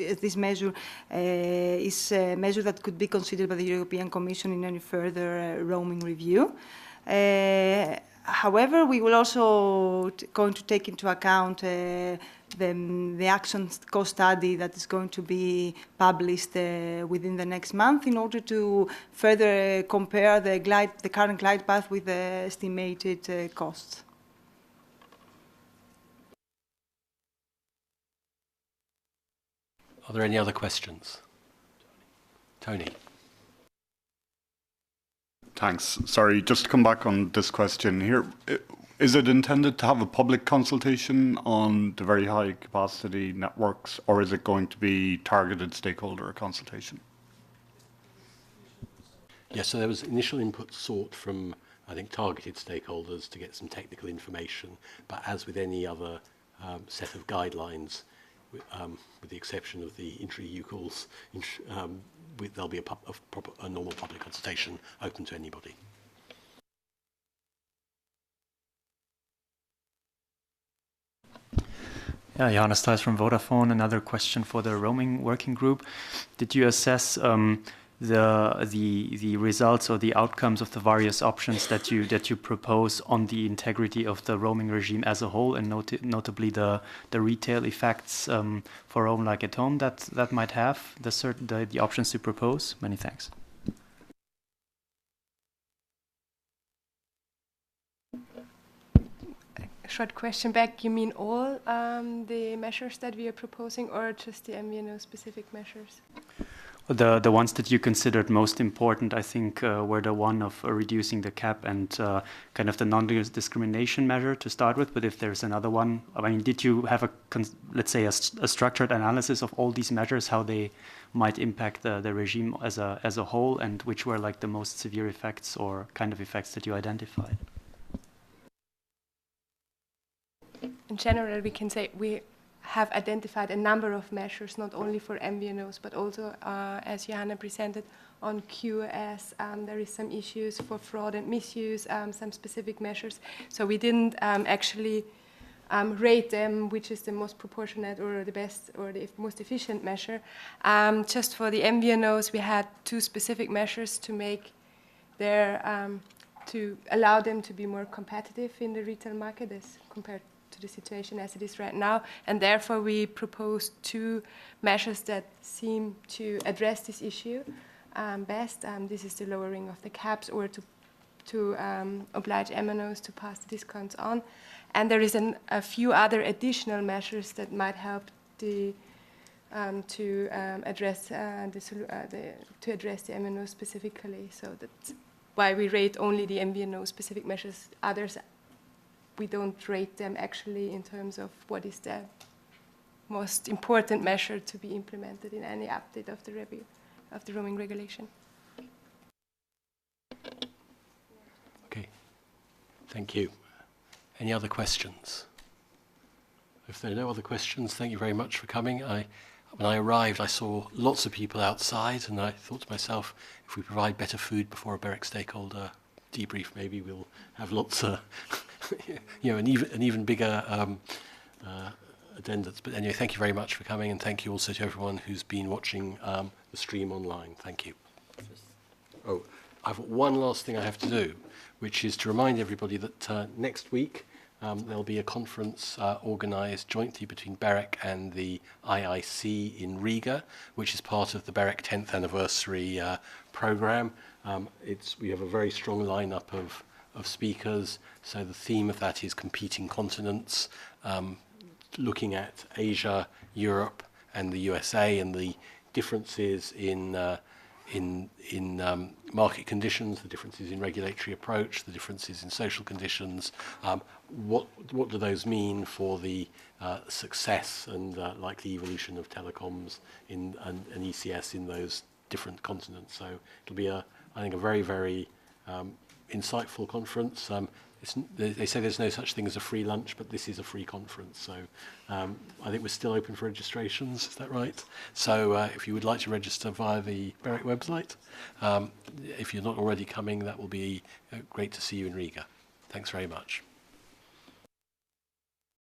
a measure that could be considered by the European Commission in any further roaming review. However, we will also going to take into account the action cost study that is going to be published within the next month in order to further compare the current glide path with the estimated costs. Are there any other questions? Tony. Thanks. Sorry, just to come back on this question here. Is it intended to have a public consultation on the very high capacity networks, or is it going to be targeted stakeholder consultation? Yes, so there was initial input sought from, I think, targeted stakeholders to get some technical information, but as with any other set of guidelines, with the exception of the intra-EU calls, there'll be a normal public consultation open to anybody. Yeah, Johannes Theis from Vodafone. Another question for the roaming working group. Did you assess the results or the outcomes of the various options that you propose on the integrity of the roaming regime as a whole, and notably the retail effects for Roam Like at Home that might have the options you propose? Many thanks. Short question back. You mean all the measures that we are proposing, or just the MVNO specific measures? The ones that you considered most important, I think, were the one of reducing the cap and kind of the non-discrimination measure to start with. But if there's another one, I mean, did you have let's say, a structured analysis of all these measures, how they might impact the regime as a whole, and which were like the most severe effects or kind of effects that you identified? In general, we can say we have identified a number of measures, not only for MVNOs, but also, as Johanna presented, on QoS. There is some issues for fraud and misuse, some specific measures. So we didn't actually rate them, which is the most proportionate or the best or the most efficient measure. Just for the MVNOs, we had 2 specific measures to make their, to allow them to be more competitive in the retail market as compared to the situation as it is right now, and therefore we proposed 2 measures that seem to address this issue best. This is the lowering of the caps, or to oblige MNOs to pass the discounts on, and there is a few other additional measures that might help to address the MNOs specifically. So that's why we rate only the MVNO specific measures. Others, we don't rate them actually in terms of what is the most important measure to be implemented in any update of the roaming regulation. Okay, thank you. Any other questions? If there are no other questions, thank you very much for coming. When I arrived, I saw lots of people outside, and I thought to myself, if we provide better food before a BEREC stakeholder debrief, maybe we'll have lots of, an even bigger attendance. But anyway, thank you very much for coming, and thank you also to everyone who's been watching the stream online. Thank you. Oh, I've got one last thing I have to do, which is to remind everybody that next week there'll be a conference organised jointly between BEREC and the IIC in Riga, which is part of the BEREC 10th anniversary programme. We have a very strong lineup of speakers. So the theme of that is competing continents, looking at Asia, Europe, and the USA, and the differences in market conditions, the differences in regulatory approach, the differences in social conditions. What do those mean for the success and likely evolution of telecoms and ECS in those different continents? So it'll be, I think, a very, very insightful conference. They say there's no such thing as a free lunch, but this is a free conference. So I think we're still open for registrations. Is that right? So if you would like to register via the BEREC website, if you're not already coming, that will be great to see you in Riga. Thanks very much.